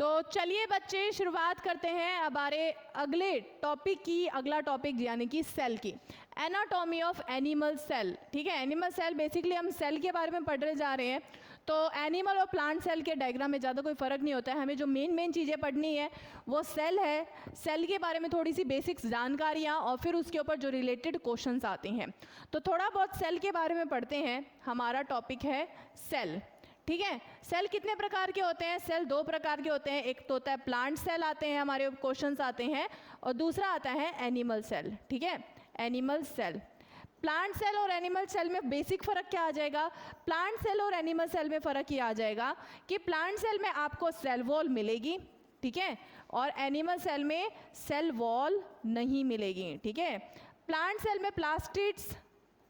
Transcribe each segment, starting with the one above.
तो चलिए बच्चे शुरुआत करते हैं हमारे अगले टॉपिक की। अगला टॉपिक यानी कि सेल की, एनाटॉमी ऑफ एनिमल सेल। ठीक है, एनिमल सेल बेसिकली हम सेल के बारे में पढ़ने जा रहे हैं। तो एनिमल और प्लांट सेल के डायग्राम में ज़्यादा कोई फ़र्क नहीं होता है। हमें जो मेन चीज़ें पढ़नी है वो सेल है। सेल के बारे में थोड़ी सी बेसिक्स जानकारियाँ और फिर उसके ऊपर जो रिलेटेड क्वेश्चंस आते हैं। तो थोड़ा बहुत सेल के बारे में पढ़ते हैं। हमारा टॉपिक है सेल। ठीक है, सेल कितने प्रकार के होते हैं? सेल दो प्रकार के होते हैं। एक तो होता है प्लांट सेल आते हैं, हमारे क्वेश्चंस आते हैं, और दूसरा आता है एनिमल सेल। ठीक है, एनिमल सेल। प्लांट सेल और एनिमल सेल में बेसिक फ़र्क क्या आ जाएगा? प्लांट सेल और एनिमल सेल में फ़र्क ये आ जाएगा कि प्लांट सेल में आपको सेल वॉल मिलेगी, ठीक है, और एनिमल सेल में सेल वॉल नहीं मिलेगी। ठीक है, प्लांट सेल में प्लास्टिड्स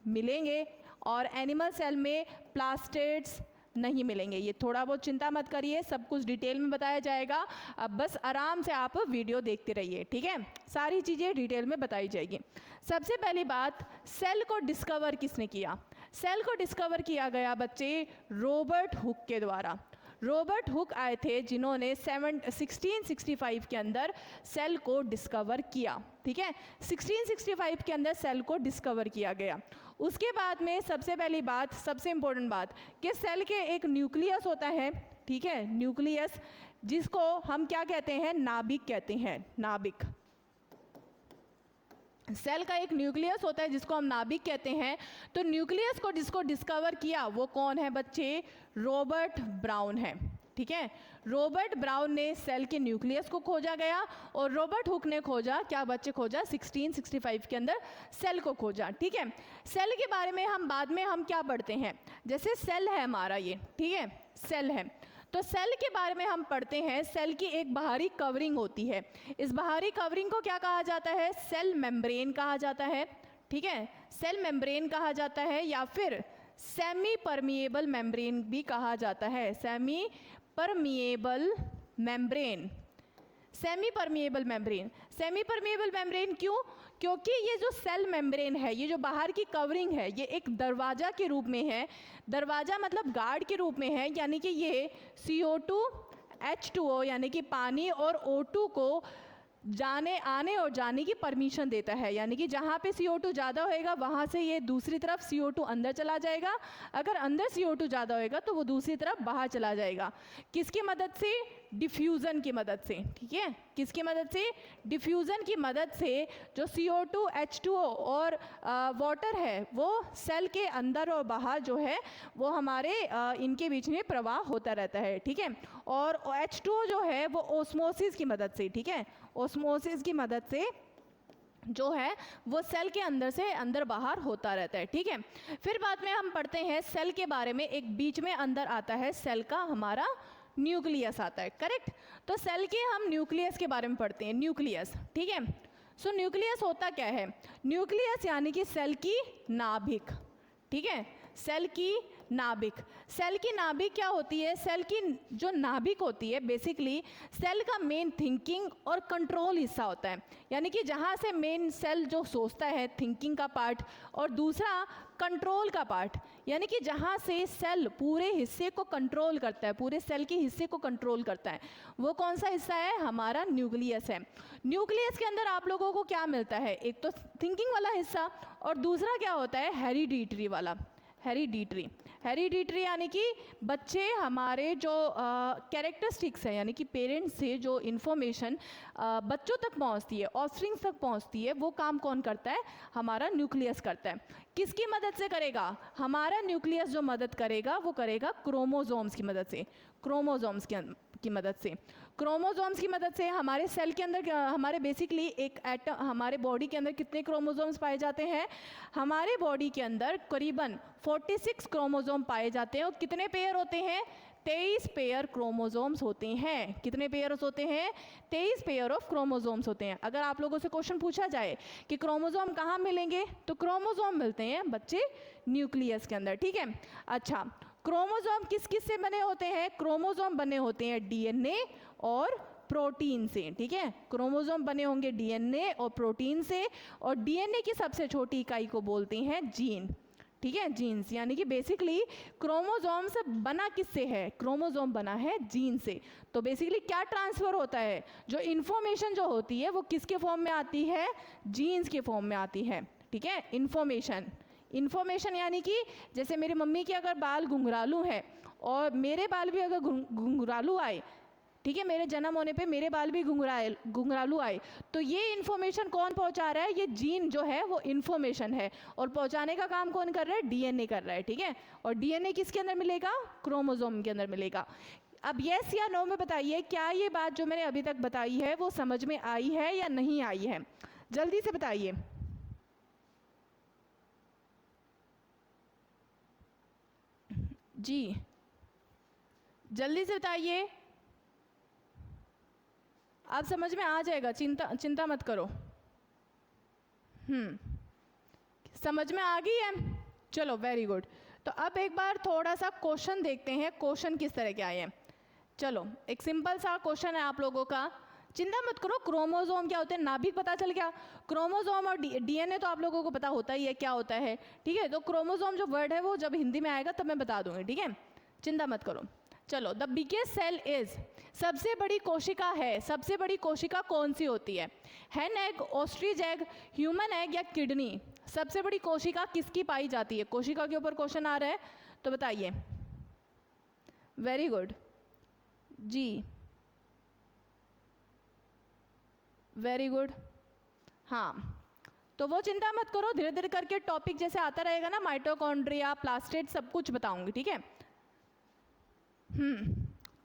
मिलेंगे और एनिमल सेल में प्लास्टिड्स नहीं मिलेंगे। ये थोड़ा बहुत चिंता मत करिए, सब कुछ डिटेल में बताया जाएगा। अब बस आराम से आप वीडियो देखते रहिए। ठीक है, सारी चीज़ें डिटेल में बताई जाएगी। सबसे पहली बात, सेल को डिस्कवर किसने किया? सेल को डिस्कवर किया गया बच्चे रॉबर्ट हुक के द्वारा। रॉबर्ट हुक आए थे जिन्होंने 1665 के अंदर सेल को डिस्कवर किया। ठीक है, 1665 के अंदर सेल को डिस्कवर किया गया। उसके बाद में सबसे पहली बात, सबसे इम्पोर्टेंट बात, कि सेल के एक न्यूक्लियस होता है। ठीक है, न्यूक्लियस, जिसको हम क्या कहते हैं? नाभिक कहते हैं। नाभिक, सेल का एक न्यूक्लियस होता है जिसको हम नाभिक कहते हैं। तो न्यूक्लियस को जिसको डिस्कवर किया वो कौन है बच्चे? रॉबर्ट ब्राउन है। ठीक है, रॉबर्ट ब्राउन ने सेल के न्यूक्लियस को खोजा गया और रॉबर्ट हुक ने खोजा, क्या बच्चे खोजा? 1665 के अंदर सेल को खोजा। ठीक है, सेल के बारे में हम बाद में हम क्या पढ़ते हैं, जैसे सेल है हमारा ये, ठीक है, सेल है, तो सेल के बारे में हम पढ़ते हैं। सेल की एक बाहरी कवरिंग होती है। इस बाहरी कवरिंग को क्या कहा जाता है? सेल मेम्ब्रेन कहा जाता है। ठीक है, सेल मेम्ब्रेन कहा जाता है, या फिर सेमी परमिएबल मेम्ब्रेन भी कहा जाता है। Semi permeable membrane, semi permeable membrane. Semi permeable membrane क्यों? क्योंकि ये जो सेल मेम्ब्रेन है, ये जो बाहर की कवरिंग है, ये एक दरवाज़ा के रूप में है। दरवाज़ा मतलब गार्ड के रूप में है, यानी कि ये CO2 H2O यानी कि पानी और O2 को जाने आने और जाने की परमिशन देता है। यानी कि जहाँ पे CO2 ज़्यादा होएगा वहाँ से ये दूसरी तरफ CO2 अंदर चला जाएगा, अगर अंदर CO2 ज़्यादा होएगा तो वो दूसरी तरफ बाहर चला जाएगा। किसकी मदद से? डिफ्यूज़न की मदद से। ठीक है, किसकी मदद से? डिफ्यूज़न की मदद से जो CO2 H2O और वाटर है वो सेल के अंदर और बाहर जो है वो हमारे इनके बीच में प्रवाह होता रहता है। ठीक है, और H2O जो है वो ओस्मोसिस की मदद से, ठीक है, ओस्मोसिस की मदद से जो है वो सेल के अंदर से अंदर बाहर होता रहता है। ठीक है, फिर बाद में हम पढ़ते हैं सेल के बारे में। एक बीच में अंदर आता है सेल का हमारा न्यूक्लियस आता है, करेक्ट। तो सेल के हम न्यूक्लियस के बारे में पढ़ते हैं। न्यूक्लियस, ठीक है, सो न्यूक्लियस होता क्या है? न्यूक्लियस यानी कि सेल की नाभिक। ठीक है, सेल की नाभिक। सेल की नाभिक क्या होती है? सेल की जो नाभिक होती है बेसिकली सेल का मेन थिंकिंग और कंट्रोल हिस्सा होता है। यानी कि जहाँ से मेन सेल जो सोचता है, थिंकिंग का पार्ट, और दूसरा कंट्रोल का पार्ट, यानी कि जहाँ से सेल पूरे हिस्से को कंट्रोल करता है, पूरे सेल के हिस्से को कंट्रोल करता है, वो कौन सा हिस्सा है? हमारा न्यूक्लियस है। न्यूक्लियस के अंदर आप लोगों को क्या मिलता है? एक तो थिंकिंग वाला हिस्सा और दूसरा क्या होता है? हेरिडिटरी वाला। हेरिडिटरी, हेरिडिटरी यानी कि बच्चे हमारे जो कैरेक्टरिस्टिक्स है, यानी कि पेरेंट्स से जो इन्फॉर्मेशन बच्चों तक पहुंचती है, ऑफस्प्रिंग्स तक पहुंचती है, वो काम कौन करता है? हमारा न्यूक्लियस करता है। किसकी मदद से करेगा? हमारा न्यूक्लियस जो मदद करेगा वो करेगा क्रोमोसोम्स की मदद से। क्रोमोसोम्स की मदद से, क्रोमोसोम्स की मदद से हमारे सेल के अंदर, हमारे बेसिकली एक एटम, हमारे बॉडी के अंदर कितने क्रोमोसोम्स पाए जाते हैं? हमारे बॉडी के अंदर करीबन 46 क्रोमोसोम पाए जाते हैं। और कितने पेयर होते हैं? 23 पेयर क्रोमोसोम्स होते हैं। कितने पेयर्स होते हैं? 23 पेयर ऑफ क्रोमोसोम्स होते हैं। अगर आप लोगों से क्वेश्चन पूछा जाए कि क्रोमोसोम कहाँ मिलेंगे, तो क्रोमोसोम मिलते हैं बच्चे न्यूक्लियस के अंदर। ठीक है, अच्छा, क्रोमोसोम किस किस से बने होते हैं? क्रोमोसोम बने होते हैं DNA और प्रोटीन से। ठीक है, क्रोमोसोम बने होंगे DNA और प्रोटीन से, और DNA की सबसे छोटी इकाई को बोलते हैं जीन। ठीक है, जीन्स, यानी कि बेसिकली क्रोमोसोम से बना किससे है, क्रोमोसोम बना है जीन से। तो बेसिकली क्या ट्रांसफ़र होता है, जो इन्फॉर्मेशन जो होती है वो किसके फॉर्म में आती है, जीन्स के फॉर्म में आती है। ठीक है, इन्फॉर्मेशन यानी कि जैसे मेरी मम्मी के अगर बाल घुंघरालू हैं और मेरे बाल भी अगर घुंघरालू आए, ठीक है, मेरे जन्म होने पे मेरे बाल भी घुंघरालू आए, तो ये इन्फॉर्मेशन कौन पहुंचा रहा है, ये जीन जो है वो इन्फॉर्मेशन है, और पहुंचाने का काम कौन कर रहा है, डीएनए कर रहा है। ठीक है, और डीएनए किसके अंदर मिलेगा, क्रोमोसोम के अंदर मिलेगा। अब यस या नो में बताइए, क्या ये बात जो मैंने अभी तक बताई है वो समझ में आई है या नहीं आई है, जल्दी से बताइए। जी जल्दी से बताइए, आप समझ में आ जाएगा, चिंता मत करो। समझ में आ गई है, चलो वेरी गुड। तो अब एक बार थोड़ा सा क्वेश्चन देखते हैं, क्वेश्चन किस तरह के आए हैं। चलो एक सिंपल सा क्वेश्चन है आप लोगों का, चिंता मत करो, क्रोमोसोम क्या होते हैं नाभिक पता चल गया, क्रोमोसोम और डीएनए तो आप लोगों को पता होता ही है क्या होता है। ठीक है, तो क्रोमोसोम जो वर्ड है वो जब हिंदी में आएगा तब मैं बता दूंगी। ठीक है, चिंता मत करो। चलो, द बिगेस्ट सेल इज, सबसे बड़ी कोशिका है, सबसे बड़ी कोशिका कौन सी होती है, hen egg, ostrich egg, human egg या किडनी। सबसे बड़ी कोशिका किसकी पाई जाती है, कोशिका के ऊपर क्वेश्चन आ रहा है, तो बताइए। वेरी गुड जी, वेरी गुड। हाँ, तो वो चिंता मत करो, धीरे धीरे करके टॉपिक जैसे आता रहेगा ना, माइटोकॉन्ड्रिया, प्लास्टेड, सब कुछ बताऊंगी। ठीक है,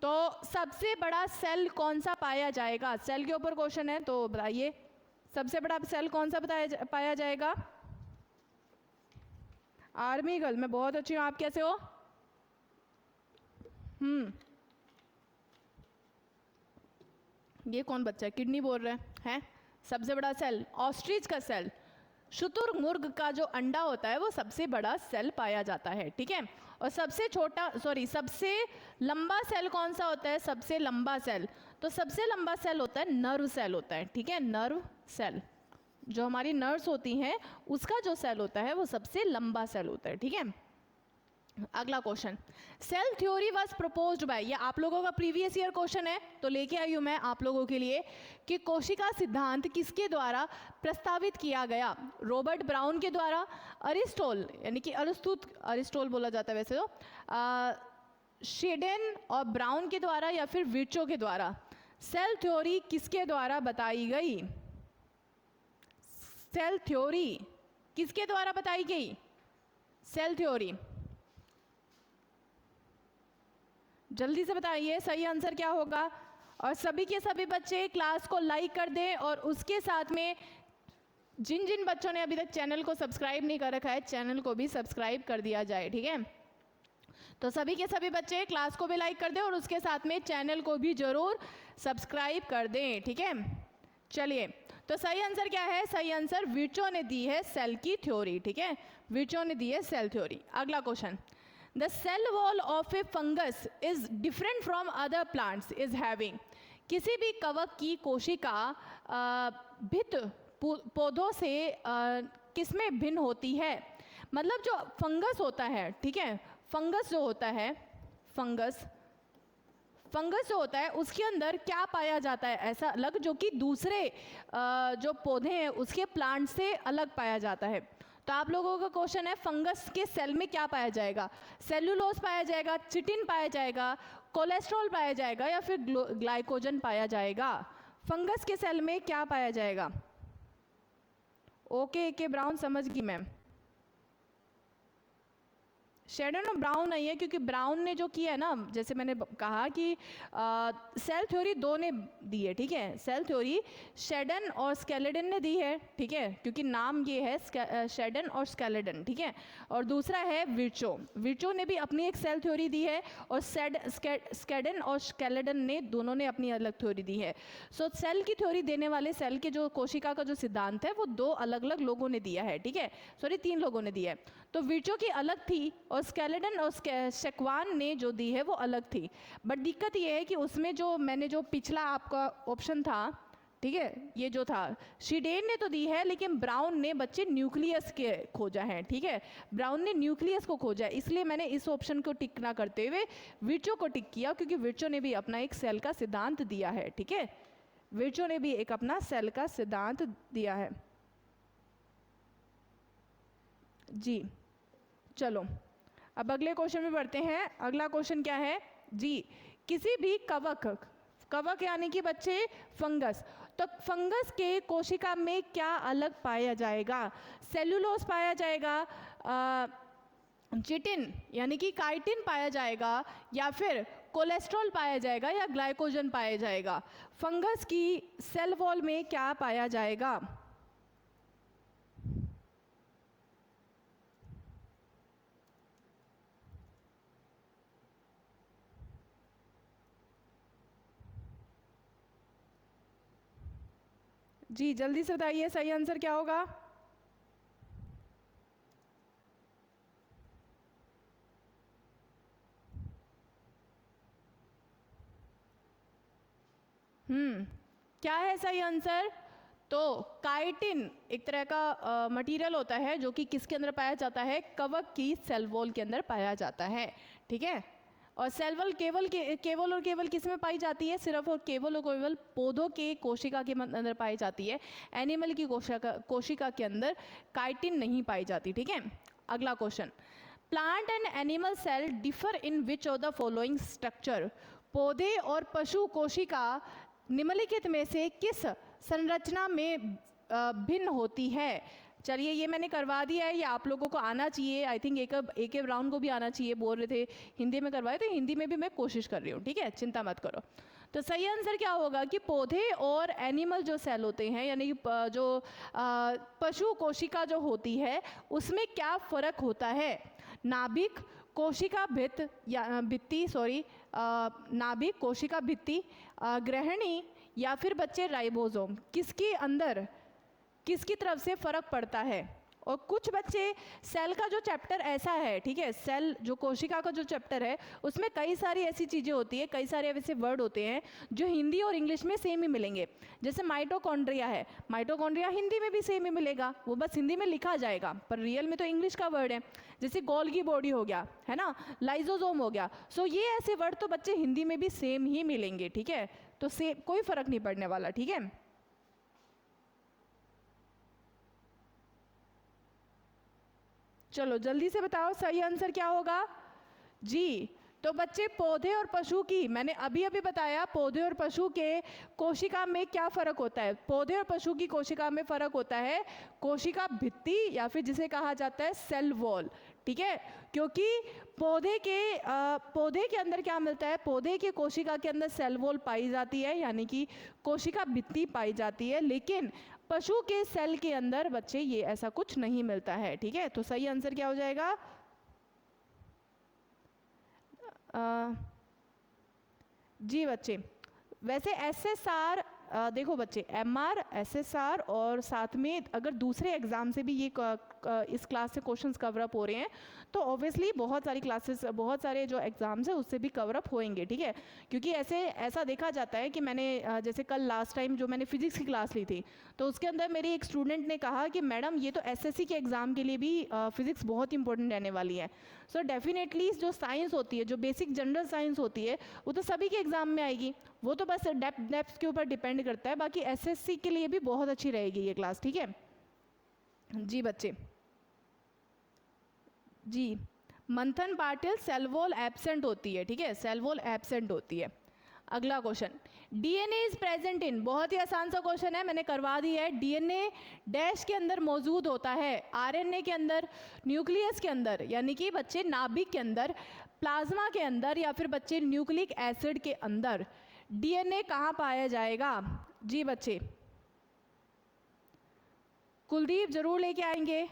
तो सबसे बड़ा सेल कौन सा पाया जाएगा, सेल के ऊपर क्वेश्चन है, तो बताइए सबसे बड़ा सेल कौन सा पाया जाएगा। आर्मी गर्ल, मैं बहुत अच्छी हूँ, आप कैसे हो। ये कौन बच्चा है, किडनी बोल रहे हैं। सबसे बड़ा सेल, ऑस्ट्रिच का सेल, शुतुरमुर्ग का जो अंडा होता है वो सबसे बड़ा सेल पाया जाता है। ठीक है, और सबसे सबसे लंबा सेल कौन सा होता है, सबसे लंबा सेल, तो सबसे लंबा सेल होता है नर्व सेल होता है। ठीक है, नर्व सेल, जो हमारी नर्व्स होती हैं उसका जो सेल होता है वो सबसे लंबा सेल होता है। ठीक है, अगला question, cell theory was proposed by, ये आप लोगों का प्रीवियस ईयर क्वेश्चन है, तो लेके आई हूँ मैं आप लोगों के लिए कि कोशिका सिद्धांत किसके द्वारा प्रस्तावित किया गया, रॉबर्ट ब्राउन के द्वारा, अरिस्टोल यानी कि अरिस्टोल बोला जाता है वैसे तो, शेडेन और ब्राउन के द्वारा, या फिर विर्चो के द्वारा। सेल थ्योरी किसके द्वारा बताई गई, सेल थ्योरी किसके द्वारा बताई गई, सेल थ्योरी, जल्दी से बताइए सही आंसर क्या होगा। और सभी के सभी बच्चे क्लास को लाइक कर दें, और उसके साथ में जिन जिन बच्चों ने अभी तक चैनल को सब्सक्राइब नहीं कर रखा है, चैनल को भी सब्सक्राइब कर दिया जाए। ठीक है, तो सभी के सभी बच्चे क्लास को भी लाइक कर दें और उसके साथ में चैनल को भी जरूर सब्सक्राइब कर दें। ठीक है, चलिए, तो सही आंसर क्या है, सही आंसर विर्चो ने दी है सेल की थ्योरी। ठीक है, विर्चो ने दी है सेल थ्योरी। अगला question, the cell wall of a fungus is different from other plants is having, किसी भी कवक की कोशिका भित्त पौधों से किसमें भिन्न होती है, मतलब जो फंगस होता है, ठीक है, फंगस जो होता है, फंगस जो होता है उसके अंदर क्या पाया जाता है ऐसा अलग, जो कि दूसरे जो पौधे हैं उसके प्लांट से अलग पाया जाता है। तो आप लोगों का क्वेश्चन है, फंगस के सेल में क्या पाया जाएगा, सेल्यूलोज पाया जाएगा, चिटिन पाया जाएगा, कोलेस्ट्रॉल पाया जाएगा, या फिर ग्लाइकोजन पाया जाएगा। फंगस के सेल में क्या पाया जाएगा। ओके के ब्राउन समझ गई मैम। शेडन और ब्राउन नहीं है, क्योंकि ब्राउन ने जो किया है ना, जैसे मैंने कहा कि सेल थ्योरी दो ने दी है। ठीक है, सेल थ्योरी शेडन और स्केलेडन ने दी है। ठीक है, क्योंकि नाम ये है शेडन और स्केलेडन। ठीक है, और दूसरा है विर्चो ने भी अपनी एक सेल थ्योरी दी है, और स्केडन और स्केलेडन ने दोनों ने अपनी अलग थ्योरी दी है। सो सेल की थ्योरी देने वाले, सेल के जो कोशिका का जो सिद्धांत है वो दो अलग अलग लोगों ने दिया है। ठीक है, सॉरी 3 लोगों ने दिया है। तो विर्चो की अलग थी और स्केलेडन और शेक्वान ने जो दी है वो अलग थी। बट दिक्कत ये है कि उसमें जो मैंने जो पिछला आपका ऑप्शन था, ठीक है, ये जो था शीडेन ने तो दी है, लेकिन ब्राउन ने बच्चे न्यूक्लियस के खोजा है। ठीक है, ब्राउन ने न्यूक्लियस को खोजा है, इसलिए मैंने इस ऑप्शन को टिक ना करते हुए विर्चो को टिक किया, क्योंकि विर्चो ने भी अपना एक सेल का सिद्धांत दिया है। ठीक है, विर्चो ने भी एक अपना सेल का सिद्धांत दिया है। जी चलो अब अगले क्वेश्चन में बढ़ते हैं। अगला क्वेश्चन क्या है जी, किसी भी कवक, कवक यानी कि बच्चे फंगस, तो फंगस के कोशिका में क्या अलग पाया जाएगा? सेलुलोज पाया जाएगा, चिटिन यानी कि काइटिन पाया जाएगा, या फिर कोलेस्ट्रॉल पाया जाएगा, या ग्लाइकोजन पाया जाएगा? फंगस की सेल वॉल में क्या पाया जाएगा? जी जल्दी से बताइए, सही आंसर क्या होगा? क्या है सही आंसर? तो काइटिन एक तरह का मटेरियल होता है जो कि किसके अंदर पाया जाता है? कवक की सेल वॉल के अंदर पाया जाता है। ठीक है, और सेल वॉल केवल और केवल किस में पाई जाती है? सिर्फ और केवल पौधों के कोशिका के अंदर पाई जाती है। एनिमल की कोशिका के अंदर काइटिन नहीं पाई जाती। ठीक है, अगला question, plant and animal cell differ in which of the following structure? पौधे और पशु कोशिका निम्नलिखित में से किस संरचना में भिन्न होती है? चलिए ये मैंने करवा दिया है, ये आप लोगों को आना चाहिए। आई थिंक एक ब्राउन को भी आना चाहिए, बोल रहे थे हिंदी में करवाए, तो हिंदी में भी मैं कोशिश कर रही हूँ। ठीक है, चिंता मत करो। तो सही आंसर क्या होगा कि पौधे और एनिमल जो सेल होते हैं, यानी जो पशु कोशिका जो होती है, उसमें क्या फ़र्क होता है? नाभिक, कोशिका भित्त या भित्ति, सॉरी, नाभिक, कोशिका भित्ति, ग्रहणी, या फिर बच्चे राइबोसोम, किसके अंदर किसकी तरफ से फर्क पड़ता है? और कुछ बच्चे सेल का जो चैप्टर ऐसा है, ठीक है, सेल जो कोशिका का जो चैप्टर है उसमें कई सारी ऐसी चीज़ें होती है, कई सारे ऐसे वर्ड होते हैं जो हिंदी और इंग्लिश में सेम ही मिलेंगे। जैसे माइटोकॉन्ड्रिया है, माइटोकॉन्ड्रिया हिंदी में भी सेम ही मिलेगा, वो बस हिंदी में लिखा जाएगा, पर रियल में तो इंग्लिश का वर्ड है। जैसे गोल्गी बॉडी हो गया, है ना, लाइजोसोम हो गया, सो ये ऐसे वर्ड तो बच्चे हिंदी में भी सेम ही मिलेंगे। ठीक है, तो सेम, कोई फर्क नहीं पड़ने वाला। ठीक है, चलो जल्दी से बताओ सही आंसर क्या होगा? जी, तो बच्चे पौधे और पशु की, मैंने अभी अभी बताया पौधे और पशु के कोशिका में क्या फर्क होता है। पौधे और पशु की कोशिका में फर्क होता है कोशिका भित्ति, या फिर जिसे कहा जाता है सेल वॉल। ठीक है, क्योंकि पौधे के अंदर क्या मिलता है? पौधे के कोशिका के अंदर सेल वॉल पाई जाती है, यानी कि कोशिका भित्ति पाई जाती है, लेकिन पशु के सेल के अंदर बच्चे ये ऐसा कुछ नहीं मिलता है। ठीक है, तो सही आंसर क्या हो जाएगा? जी बच्चे, वैसे एसएसआर, देखो बच्चे, एमआर, एसएसआर और साथ में अगर दूसरे एग्जाम से भी ये इस क्लास से क्वेश्चंस कवर अप हो रहे हैं, तो ऑब्वियसली बहुत सारी क्लासेस, बहुत सारे जो एग्जाम्स हैं उससे भी कवर अप होएंगे। ठीक है, क्योंकि ऐसा देखा जाता है कि मैंने जैसे कल लास्ट टाइम जो मैंने फिजिक्स की क्लास ली थी, तो उसके अंदर मेरी एक स्टूडेंट ने कहा कि मैडम ये तो एसएससी के एग्ज़ाम के लिए भी फिजिक्स बहुत इंपॉर्टेंट रहने वाली है। सो डेफिनेटली जो साइंस होती है, जो बेसिक जनरल साइंस होती है, वो तो सभी के एग्ज़ाम में आएगी, वो तो बस डेप्थ के ऊपर डिपेंड करता है। बाकी एसएससी के लिए भी बहुत अच्छी रहेगी ये क्लास। ठीक है जी बच्चे, जी मंथन पाटिल, सेल वॉल एब्सेंट होती है। ठीक है, सेल वॉल एब्सेंट होती है। अगला question, DNA is present in, बहुत ही आसान सा क्वेश्चन है, मैंने करवा दी है। डीएनए डैश के अंदर मौजूद होता है, आरएनए के अंदर, न्यूक्लियस के अंदर, यानी कि बच्चे नाभिक के अंदर, प्लाज्मा के अंदर, या फिर बच्चे न्यूक्लिक एसिड के अंदर। डीएनए कहाँ पाया जाएगा? जी बच्चे, कुलदीप जरूर लेके आएंगे।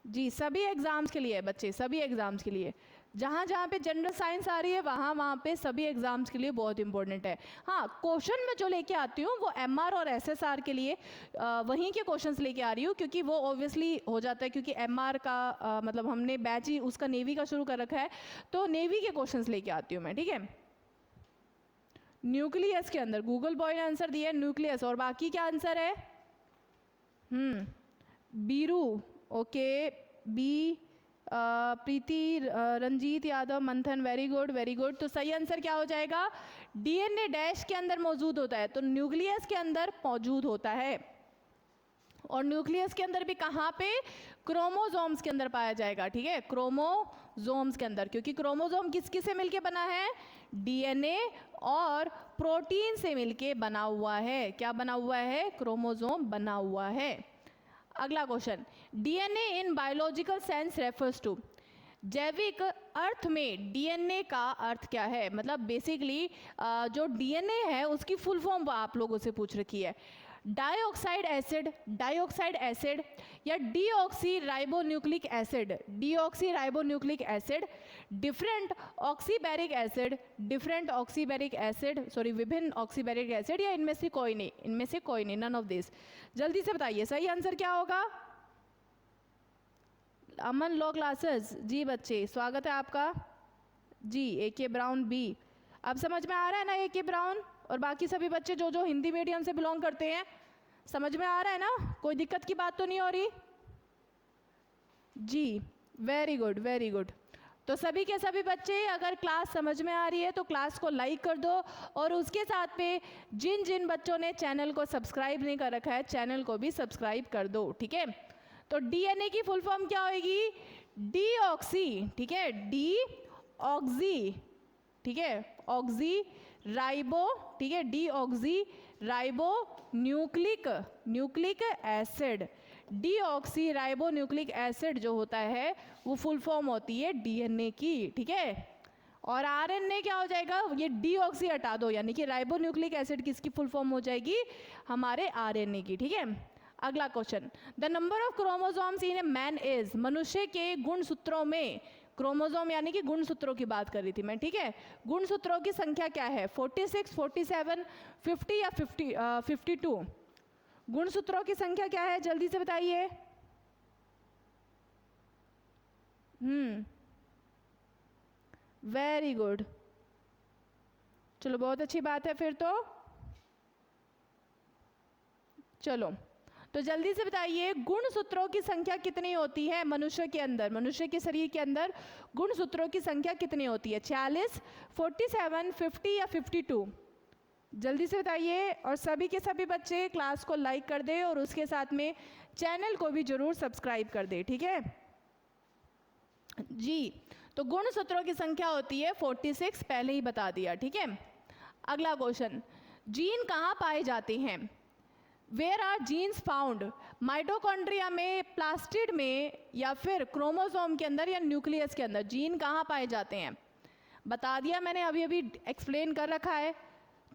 जी सभी एग्जाम्स के लिए बच्चे, सभी एग्जाम्स के लिए, जहाँ जहाँ पे जनरल साइंस आ रही है वहाँ पे सभी एग्जाम्स के लिए बहुत इंपॉर्टेंट है। हाँ, क्वेश्चन में जो लेके आती हूँ वो एमआर और एसएसआर के लिए वहीं के क्वेश्चंस लेके आ रही हूँ, क्योंकि वो ऑब्वियसली हो जाता है, क्योंकि एमआर का मतलब हमने बैच ही उसका नेवी का शुरू कर रखा है, तो नेवी के क्वेश्चंस लेके आती हूँ मैं। ठीक है, न्यूक्लियस के अंदर, गूगल बॉय ने आंसर दिया है न्यूक्लियस, और बाकी क्या आंसर है? बीरू, ओके, बी, प्रीति, रंजीत यादव, मंथन, वेरी गुड वेरी गुड। तो सही आंसर क्या हो जाएगा? डीएनए डैश के अंदर मौजूद होता है, तो न्यूक्लियस के अंदर मौजूद होता है। और न्यूक्लियस के अंदर भी कहाँ पे? क्रोमोसोम्स के अंदर पाया जाएगा, ठीक है, क्रोमोसोम्स के अंदर, क्योंकि क्रोमोसोम किसके से मिलके बना है? डीएनए और प्रोटीन से मिलके बना हुआ है। क्या बना हुआ है? क्रोमोसोम बना हुआ है। अगला question, DNA in biological sense refers to, जैविक अर्थ में डीएनए का अर्थ क्या है? मतलब बेसिकली जो डीएनए है उसकी फुल फॉर्म आप लोगों से पूछ रखी है। डाइऑक्साइड एसिड या डीऑक्सी राइबोन्यूक्लिक एसिड, डिफरेंट ऑक्सीबैरिक एसिड, सॉरी विभिन्न ऑक्सीबैरिक एसिड, या इनमें से कोई नहीं, नन ऑफ दिस। जल्दी से बताइए सही आंसर क्या होगा? अमन लो क्लासेस, जी बच्चे स्वागत है आपका जी। AK ब्राउन बी, अब समझ में आ रहा है ना AK ब्राउन और बाकी सभी बच्चे जो हिंदी मीडियम से बिलोंग करते हैं? समझ में आ रहा है ना? कोई दिक्कत की बात तो नहीं हो रही जी? Very good. तो सभी के सभी बच्चे, अगर क्लास समझ में आ रही है तो क्लास को लाइक कर दो, और उसके साथ में जिन बच्चों ने चैनल को सब्सक्राइब नहीं कर रखा है, चैनल को भी सब्सक्राइब कर दो, ठीक है। तो डीएनए की फुल फॉर्म क्या होगी? डीऑक्सी, ठीक है, डीऑक्सी, ठीक है, ऑक्सी राइबो, ठीक है, deoxy ribo nucleic acid. Deoxy ribo nucleic acid जो होता है वो फुल फॉर्म होती है डीएनए की, ठीक है। और आरएनए क्या हो जाएगा? ये डीऑक्सी हटा दो, यानी कि राइबो न्यूक्लिक एसिड किसकी फुल फॉर्म हो जाएगी? हमारे आरएनए की, ठीक है। अगला question, the number of chromosomes in a man is, मनुष्य के गुणसूत्रों में, क्रोमोसोम यानी कि गुणसूत्रों की बात कर रही थी मैं, ठीक है। गुणसूत्रों की संख्या क्या है? 46, 47, 50 या 52? गुणसूत्रों की संख्या क्या है? जल्दी से बताइए। वेरी गुड, चलो बहुत अच्छी बात है फिर तो। चलो तो जल्दी से बताइए, गुणसूत्रों की संख्या कितनी होती है मनुष्य के अंदर? मनुष्य के शरीर के अंदर गुणसूत्रों की संख्या कितनी होती है? 46, 47, 50 या 52? जल्दी से बताइए। और सभी के सभी बच्चे क्लास को लाइक कर दे और उसके साथ में चैनल को भी जरूर सब्सक्राइब कर दे, ठीक है जी। तो गुणसूत्रों की संख्या होती है 46, पहले ही बता दिया, ठीक है। अगला क्वेश्चन, जीन कहाँ पाए जाते हैं? Where are genes found? Mitochondria में, प्लास्टिड में, या फिर क्रोमोसोम के अंदर, या न्यूक्लियस के अंदर? जीन कहाँ पाए जाते हैं? बता दिया मैंने, अभी अभी एक्सप्लेन कर रखा है।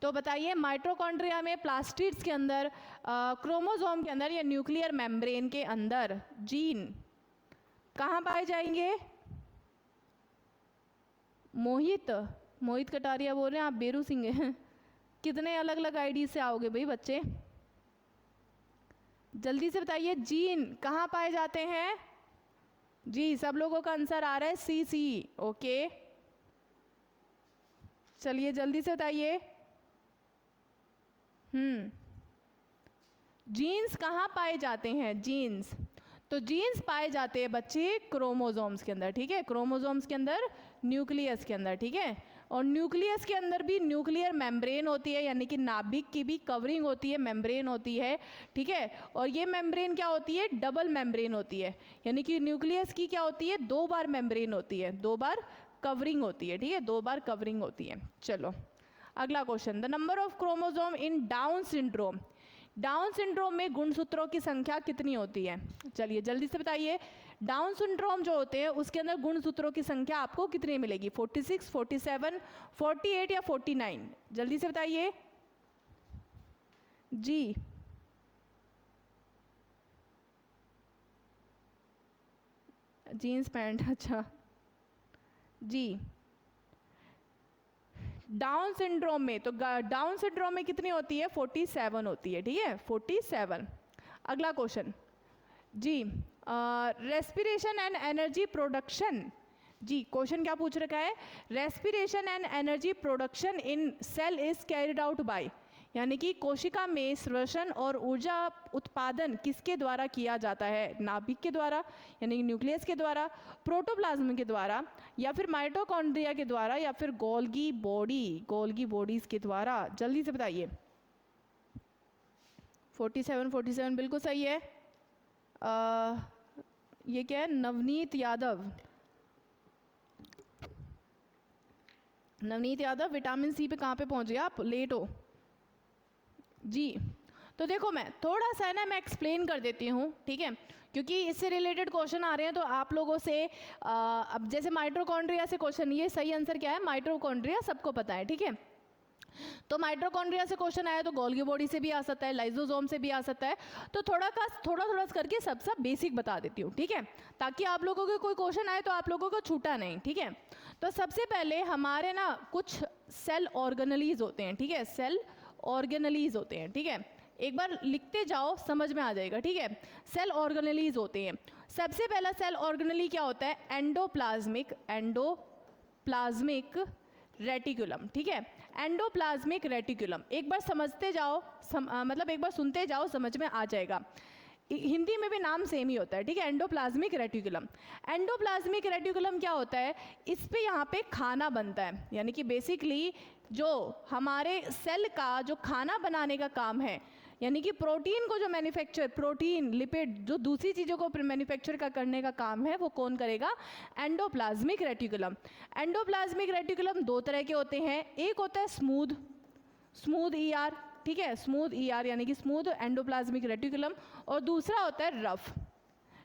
तो बताइए, माइटोकॉन्ड्रिया में, प्लास्टिड्स के अंदर, क्रोमोसोम के अंदर, या न्यूक्लियर मेम्ब्रेन के अंदर जीन कहाँ पाए जाएंगे? मोहित कटारिया बोल रहे हैं, आप बेरू सिंह हैं। कितने अलग अलग आईडी से आओगे भाई बच्चे? जल्दी से बताइए, जीन कहाँ पाए जाते हैं? जी सब लोगों का आंसर आ रहा है सी। ओके चलिए जल्दी से बताइए। जीन्स कहाँ पाए जाते हैं? जीन्स, तो जीन्स पाए जाते हैं बच्चे क्रोमोसोम्स के अंदर, ठीक है, क्रोमोसोम्स के अंदर, न्यूक्लियस के अंदर, ठीक है। और न्यूक्लियस के अंदर भी न्यूक्लियर मेम्ब्रेन होती है, यानी कि नाभिक की भी कवरिंग होती है, मेम्ब्रेन होती है, ठीक है। और ये मेम्ब्रेन क्या होती है? डबल मेम्ब्रेन होती है, यानी कि न्यूक्लियस की क्या होती है? 2 बार मेम्ब्रेन होती है, 2 बार कवरिंग होती है, ठीक है, 2 बार कवरिंग होती है। चलो अगला question, the number of chromosome in down syndrome, down syndrome में गुणसूत्रों की संख्या कितनी होती है? चलिए जल्दी से बताइए, डाउन सिंड्रोम जो होते हैं उसके अंदर गुणसूत्रों की संख्या आपको कितनी मिलेगी? 46, 47, 48 या 49? जल्दी से बताइए जी। जीन्स पैंट, अच्छा जी। डाउन सिंड्रोम में, तो डाउन सिंड्रोम में कितनी होती है? 47 होती है, ठीक है, 47। अगला क्वेश्चन जी, रेस्पिरेशन एंड एनर्जी प्रोडक्शन, जी, क्वेश्चन क्या पूछ रखा है, respiration and energy production in cell is carried out by, यानी कि कोशिका में श्वसन और ऊर्जा उत्पादन किसके द्वारा किया जाता है, नाभिक के द्वारा यानी न्यूक्लियस के द्वारा, प्रोटोप्लाज्म के द्वारा, या फिर माइटोकॉन्ड्रिया के द्वारा, या फिर गोल्गी बॉडीज के द्वारा। जल्दी से बताइए। 47 बिल्कुल सही है। ये क्या है, नवनीत यादव विटामिन सी पे कहाँ पे पहुँच गए आप, लेट हो जी। तो देखो मैं थोड़ा सा ना मैं एक्सप्लेन कर देती हूँ, ठीक है, क्योंकि इससे रिलेटेड क्वेश्चन आ रहे हैं तो आप लोगों से अब जैसे माइटोकॉन्ड्रिया से क्वेश्चन, ये सही आंसर क्या है, माइटोकॉन्ड्रिया सबको पता है, ठीक है। तो माइटोकॉन्ड्रिया से क्वेश्चन आया तो गोल्गी बॉडी से भी आ सकता है, लाइसोसोम से भी आ सकता है। तो थोड़ा करके सब बेसिक बता देती हूँ, ठीक है, ताकि आप लोगों के कोई क्वेश्चन आए तो आप लोगों को छूटा नहीं, ठीक है। तो सबसे पहले हमारे ना कुछ सेल ऑर्गेनलीज होते हैं, ठीक है, सेल ऑर्गेनलीज होते हैं, ठीक है, एक बार लिखते जाओ समझ में आ जाएगा, ठीक है। सेल ऑर्गेनलीज होते हैं। सबसे पहला सेल ऑर्गेनली क्या होता है, एंडोप्लाज्मिक रेटिकुलम, ठीक है, एंडोप्लाज्मिक रेटिकुलम। एक बार समझते जाओ, मतलब एक बार सुनते जाओ समझ में आ जाएगा। हिंदी में भी नाम सेम ही होता है, ठीक है, एंडोप्लाज्मिक रेटिकुलम। एंडोप्लाज्मिक रेटिकुलम क्या होता है, इस पे यहाँ पे खाना बनता है, यानी कि बेसिकली जो हमारे सेल का जो खाना बनाने का काम है, यानी कि प्रोटीन को जो मैन्युफैक्चर, प्रोटीन लिपिड जो दूसरी चीज़ों को मैन्युफैक्चर का करने का काम है, वो कौन करेगा, एंडोप्लाज्मिक रेटिकुलम। एंडोप्लाज्मिक रेटिकुलम दो तरह के होते हैं, एक होता है स्मूथ ER, ठीक है, स्मूथ ER यानी कि स्मूथ एंडोप्लाज्मिक रेटिकुलम, और दूसरा होता है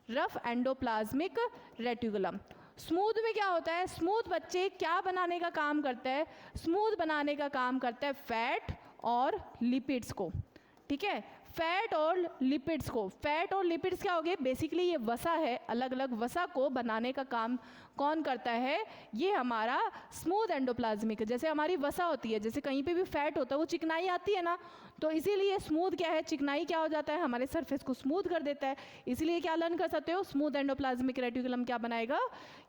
रफ एंडोप्लाज्मिक रेटिकुलम। स्मूथ में क्या होता है, स्मूथ बच्चे क्या बनाने का काम करता है, स्मूथ बनाने का काम करता है फैट और लिपिड्स को, ठीक है, फैट और लिपिड्स को। फैट और लिपिड्स क्या हो गए, बेसिकली ये वसा है, अलग अलग वसा को बनाने का काम कौन करता है, ये हमारा स्मूथ एंडोप्लाज्मिक। जैसे हमारी वसा होती है, जैसे कहीं पे भी फैट होता है वो चिकनाई आती है ना, तो इसीलिए स्मूथ क्या है, चिकनाई क्या हो जाता है, हमारे सरफेस को स्मूथ कर देता है। इसीलिए क्या लर्न कर सकते हो, स्मूथ एंडोप्लाज्मिक रेटिकुलम क्या बनाएगा,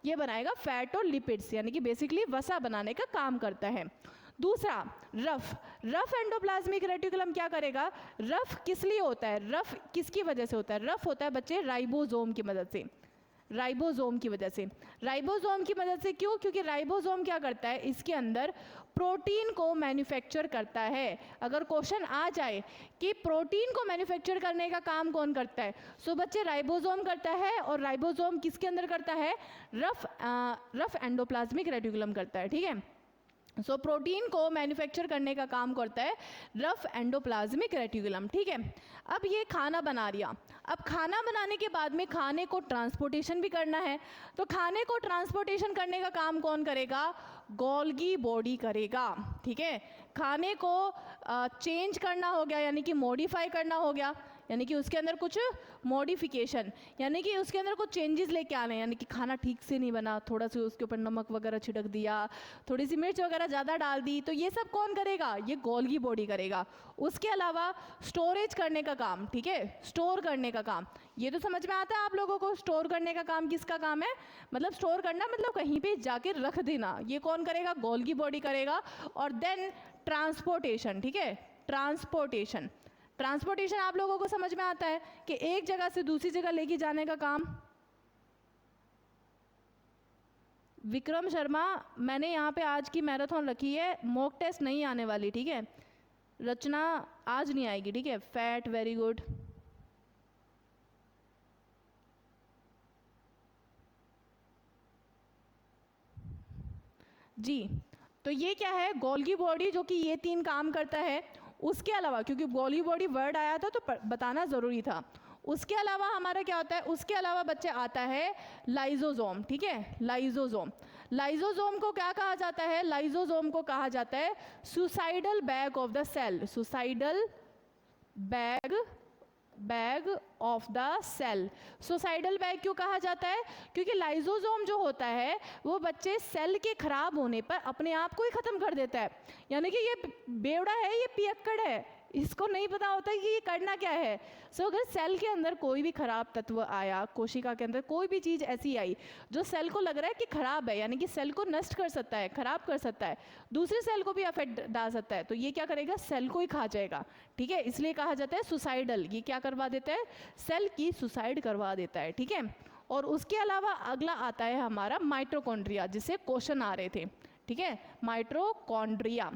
ये बनाएगा फैट और लिपिड्स, यानी कि बेसिकली वसा बनाने का काम करता है। दूसरा रफ एंडोप्लाज्मिक रेटिकुलम क्या करेगा, रफ किस लिए होता है, रफ किसकी वजह से होता है, रफ होता है बच्चे राइबोसोम की मदद से, राइबोसोम की वजह से। राइबोसोम की मदद से क्यों, क्योंकि राइबोसोम क्या करता है, इसके अंदर प्रोटीन को मैन्युफैक्चर करता है। अगर क्वेश्चन आ जाए कि प्रोटीन को मैन्युफैक्चर करने का काम कौन करता है, सो बच्चे राइबोसोम करता है, और राइबोसोम किसके अंदर करता है, रफ एंडोप्लाज्मिक रेटिकुलम करता है, ठीक है। सो प्रोटीन को मैन्युफैक्चर करने का काम करता है रफ एंडोप्लाज्मिक रेटिकुलम, ठीक है। अब ये खाना बना लिया, अब खाना बनाने के बाद में खाने को ट्रांसपोर्टेशन भी करना है, तो खाने को ट्रांसपोर्टेशन करने का काम कौन करेगा, गोल्गी बॉडी करेगा, ठीक है। खाने को चेंज करना हो गया, यानी कि मॉडिफाई करना हो गया, यानी कि उसके अंदर कुछ मॉडिफिकेशन, यानी कि उसके अंदर कुछ चेंजेस लेके आने, यानी कि खाना ठीक से नहीं बना, थोड़ा सा उसके ऊपर नमक वगैरह छिड़क दिया, थोड़ी सी मिर्च वगैरह ज़्यादा डाल दी, तो ये सब कौन करेगा, ये गोल्गी बॉडी करेगा। उसके अलावा स्टोरेज करने का काम, ठीक है, स्टोर करने का काम, ये तो समझ में आता है आप लोगों को, स्टोर करने का काम किसका काम है, मतलब स्टोर करना मतलब कहीं पे जाके रख देना, ये कौन करेगा, गोल्गी बॉडी करेगा। और देन ट्रांसपोर्टेशन, ठीक है, ट्रांसपोर्टेशन आप लोगों को समझ में आता है कि एक जगह से दूसरी जगह लेके जाने का काम। विक्रम शर्मा, मैंने यहाँ पे आज की मैराथन रखी है, मॉक टेस्ट नहीं आने वाली, ठीक है, रचना आज नहीं आएगी, ठीक है। Fat, very good. जी, तो ये क्या है, गोल्गी बॉडी, जो कि ये तीन काम करता है। उसके अलावा, क्योंकि गोल्गी बॉडी वर्ड आया था तो बताना ज़रूरी था, उसके अलावा हमारा क्या होता है, उसके अलावा बच्चे आता है लाइसोसोम, ठीक है, लाइसोसोम को क्या कहा जाता है, लाइसोसोम को कहा जाता है suicidal bag of the cell, suicidal bag of the cell. Suicidal bag क्यों कहा जाता है, क्योंकि लाइसोसोम जो होता है वो बच्चे सेल के खराब होने पर अपने आप को ही ख़त्म कर देता है, यानी कि ये बेवड़ा है, ये पियक्कड़ है, इसको नहीं पता होता है कि ये करना क्या है। सो अगर सेल के अंदर कोई भी खराब तत्व आया, कोशिका के अंदर कोई भी चीज़ ऐसी आई जो सेल को लग रहा है कि खराब है, यानी कि सेल को नष्ट कर सकता है, खराब कर सकता है, दूसरे सेल को भी अफेक्ट डाल सकता है, तो ये क्या करेगा, सेल को ही खा जाएगा। ठीक है, इसलिए कहा जाता है सुसाइडल। ये क्या करवा देता है, सेल की सुसाइड करवा देता है। ठीक है, और उसके अलावा अगला आता है हमारा माइटोकॉन्ड्रिया, जिससे क्वेश्चन आ रहे थे। ठीक है, माइटोकॉन्ड्रिया।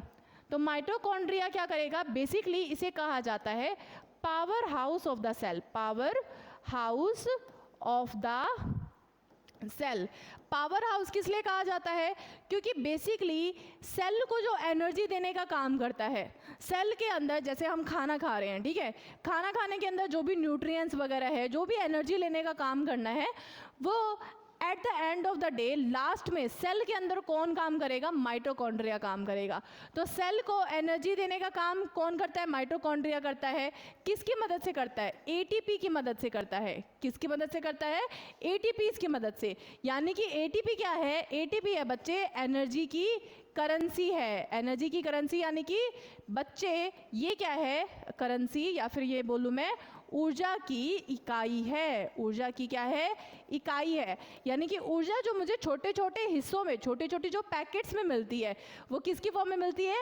तो माइटोकॉन्ड्रिया क्या करेगा, बेसिकली इसे कहा जाता है powerhouse of the cell, powerhouse of the cell. Powerhouse किस लिए कहा जाता है, क्योंकि बेसिकली सेल को जो एनर्जी देने का काम करता है, सेल के अंदर जैसे हम खाना खा रहे हैं, ठीक है, खाना खाने के अंदर जो भी न्यूट्रिएंट्स वगैरह है, जो भी एनर्जी लेने का काम करना है, वो at the end of the day last में सेल के अंदर कौन काम करेगा, माइटोकॉन्ड्रिया काम करेगा। तो सेल को एनर्जी देने का काम कौन करता है, माइटोकॉन्ड्रिया करता है। किसकी मदद से करता है, एटीपी की मदद से करता है। किसकी मदद से करता है, एटीपी की मदद से। यानी कि एटीपी क्या है, एटीपी है बच्चे एनर्जी की करेंसी है। एनर्जी की करेंसी यानी कि बच्चे ये क्या है, करेंसी, या फिर ये बोलूँ मैं ऊर्जा की इकाई है। ऊर्जा की क्या है, इकाई है। यानी कि ऊर्जा जो मुझे छोटे छोटे हिस्सों में, छोटे छोटे जो पैकेट्स में मिलती है, वो किसकी फॉर्म में मिलती है,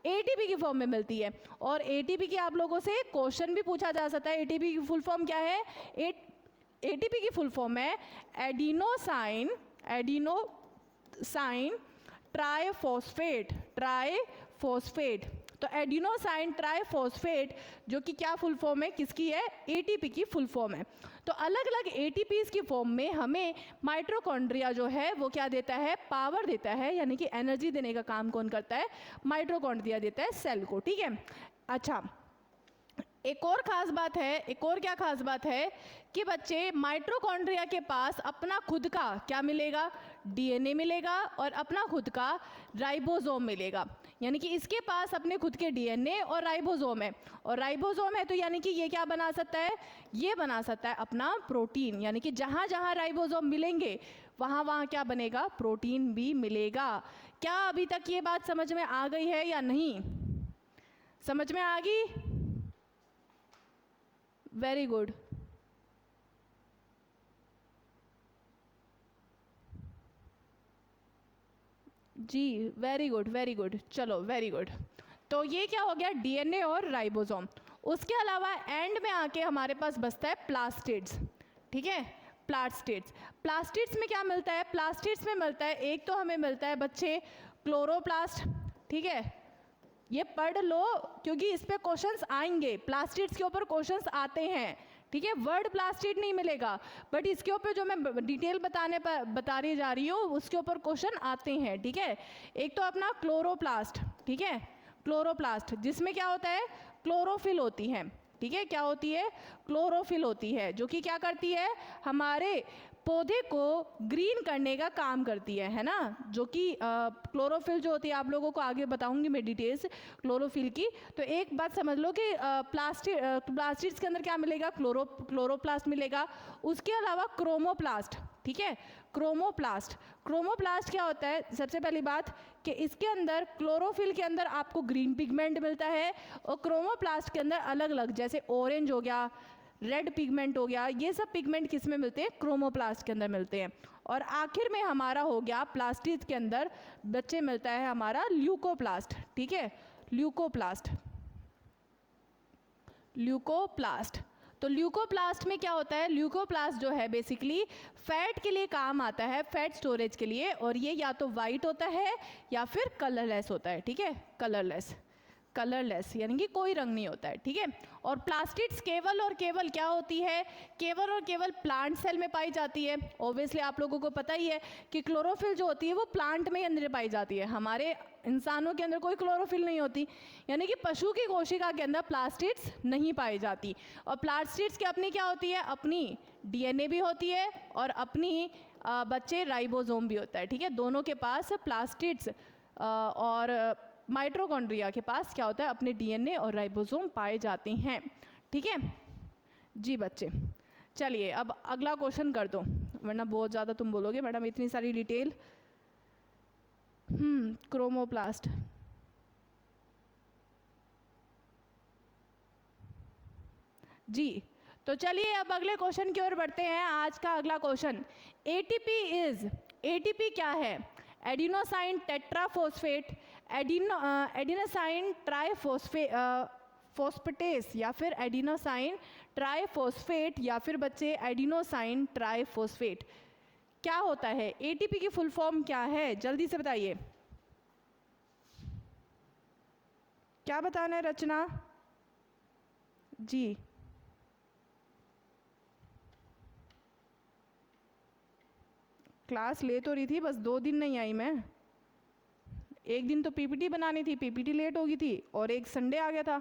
एटीपी की फॉर्म में मिलती है। और एटीपी की आप लोगों से क्वेश्चन भी पूछा जा सकता है, एटीपी की फुल फॉर्म क्या है। एटीपी की फुल फॉर्म है एडिनोसाइन ट्राइफॉस्फेट, ट्राइफॉस्फेट। तो एडिनोसाइन ट्राइफॉस्फेट जो कि क्या फुल फॉर्म है, किसकी है, एटीपी की फुल फॉर्म है। तो अलग अलग एटीपीज की फॉर्म में हमें माइटोकॉन्ड्रिया जो है वो क्या देता है, पावर देता है, यानी कि एनर्जी देने का काम कौन करता है, माइटोकॉन्ड्रिया देता है सेल को। ठीक है, अच्छा एक और ख़ास बात है, एक और क्या ख़ास बात है कि बच्चे माइटोकॉन्ड्रिया के पास अपना खुद का क्या मिलेगा, डीएनए मिलेगा और अपना खुद का राइबोसोम मिलेगा। यानी कि इसके पास अपने खुद के डीएनए और राइबोसोम है, और राइबोसोम है तो यानी कि ये क्या बना सकता है, ये बना सकता है अपना प्रोटीन। यानी कि जहाँ जहाँ राइबोसोम मिलेंगे वहाँ वहाँ क्या बनेगा, प्रोटीन भी मिलेगा। क्या अभी तक ये बात समझ में आ गई है या नहीं, समझ में आ गई, वेरी गुड। जी वेरी गुड वेरी गुड, चलो वेरी गुड। तो ये क्या हो गया, डीएनए और राइबोसोम। उसके अलावा एंड में आके हमारे पास बचता है प्लास्टिड्स। ठीक है, प्लास्टिड्स। प्लास्टिड्स में क्या मिलता है, प्लास्टिड्स में मिलता है, एक तो हमें मिलता है बच्चे क्लोरोप्लास्ट। ठीक है, ये पढ़ लो क्योंकि इस पे क्वेश्चंस आएंगे, प्लास्टिड्स के ऊपर क्वेश्चंस आते हैं। ठीक है, वर्ड प्लास्टिड नहीं मिलेगा, बट इसके ऊपर जो मैं डिटेल बता रही जा रही हूँ उसके ऊपर क्वेश्चन आते हैं। ठीक है, एक तो अपना क्लोरोप्लास्ट, ठीक है, क्लोरोप्लास्ट जिसमें क्या होता है, क्लोरोफिल होती है। ठीक है, क्या होती है, क्लोरोफिल होती है, जो कि क्या करती है, हमारे पौधे को ग्रीन करने का काम करती है ना। जो कि क्लोरोफिल जो होती है, आप लोगों को आगे बताऊंगी मैं डिटेल्स क्लोरोफिल की। तो एक बात समझ लो कि प्लास्टिड्स के अंदर क्या मिलेगा, क्लोरोप्लास्ट मिलेगा। उसके अलावा क्रोमोप्लास्ट। ठीक है, क्रोमोप्लास्ट। क्रोमोप्लास्ट क्या होता है, सबसे पहली बात कि इसके अंदर क्लोरोफिल के अंदर आपको ग्रीन पिगमेंट मिलता है, और क्रोमोप्लास्ट के अंदर अलग अलग, जैसे ऑरेंज हो गया, रेड पिगमेंट हो गया, ये सब पिगमेंट किस में मिलते हैं, क्रोमोप्लास्ट के अंदर मिलते हैं। और आखिर में हमारा हो गया प्लास्टिड के अंदर बच्चे मिलता है हमारा ल्यूकोप्लास्ट। ठीक है, ल्यूकोप्लास्ट, ल्यूकोप्लास्ट। तो ल्यूकोप्लास्ट में क्या होता है, ल्यूकोप्लास्ट जो है बेसिकली फैट के लिए काम आता है, फैट स्टोरेज के लिए, और ये या तो वाइट होता है या फिर कलरलेस होता है। ठीक है, कलरलेस, कलरलेस यानी कि कोई रंग नहीं होता है। ठीक है, और प्लास्टिड्स केवल और केवल क्या होती है, केवल और केवल प्लांट सेल में पाई जाती है। ऑब्वियसली आप लोगों को पता ही है कि क्लोरोफिल जो होती है वो प्लांट में अंदर पाई जाती है, हमारे इंसानों के अंदर कोई क्लोरोफिल नहीं होती। यानी कि पशु की कोशिका के अंदर प्लास्टिड्स नहीं पाई जाती। और प्लास्टिड्स की अपनी क्या होती है, अपनी डीएनए भी होती है और अपनी बच्चे राइबोसोम भी होता है। ठीक है, दोनों के पास प्लास्टिड्स और माइटोकॉन्ड्रिया के पास क्या होता है, अपने डीएनए और राइबोसोम पाए जाते हैं। ठीक है जी बच्चे, चलिए अब अगला क्वेश्चन कर दो, वरना बहुत ज़्यादा तुम बोलोगे मैडम इतनी सारी डिटेल। क्रोमोप्लास्ट, जी। तो चलिए अब अगले क्वेश्चन की ओर बढ़ते हैं। आज का अगला क्वेश्चन, एटीपी क्या है? एडिनोसाइन टेट्राफॉस्फेट, एडिनोसाइन ट्राइफॉस्फेटेस, या फिर एडिनोसाइन ट्राइफॉस्फेट, या फिर बच्चे एडिनोसाइन ट्राइफॉस्फेट। क्या होता है? एटीपी की फुल फॉर्म क्या है? जल्दी से बताइए। क्या बताना है रचना जी? क्लास ले तो रही थी, बस 2 दिन नहीं आई मैं। एक दिन तो पीपीटी बनानी थी, पीपीटी लेट हो गई थी, और एक संडे आ गया था।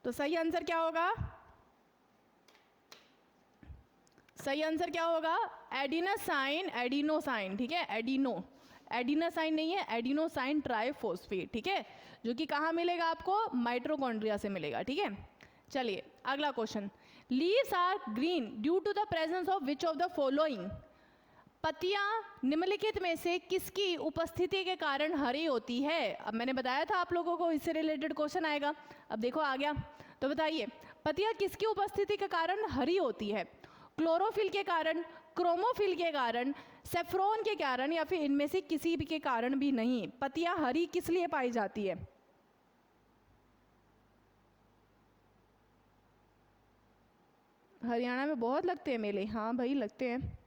तो सही आंसर क्या होगा? सही आंसर क्या होगा? एडिनोसाइन, ठीक है, एडिनोसाइन नहीं है, एडिनोसाइन ट्राइफॉस्फेट, ठीक है, जो कि कहाँ मिलेगा आपको? माइटोकॉन्ड्रिया से मिलेगा, ठीक है। चलिए अगला question, leaves are green due to the presence of which of the following? पत्तियां निम्नलिखित में से किसकी उपस्थिति के कारण हरी होती है? अब मैंने बताया था आप लोगों को इससे रिलेटेड क्वेश्चन आएगा, अब देखो आ गया। तो बताइए, पत्तियां किसकी उपस्थिति के कारण हरी होती है? क्लोरोफिल के कारण, क्रोमोफिल के कारण, सेफ्रॉन के कारण, या फिर इनमें से किसी भी के कारण भी नहीं? पत्तियां हरी किस लिए पाई जाती है? हरियाणा में बहुत लगते हैं मेले। हाँ भाई लगते हैं।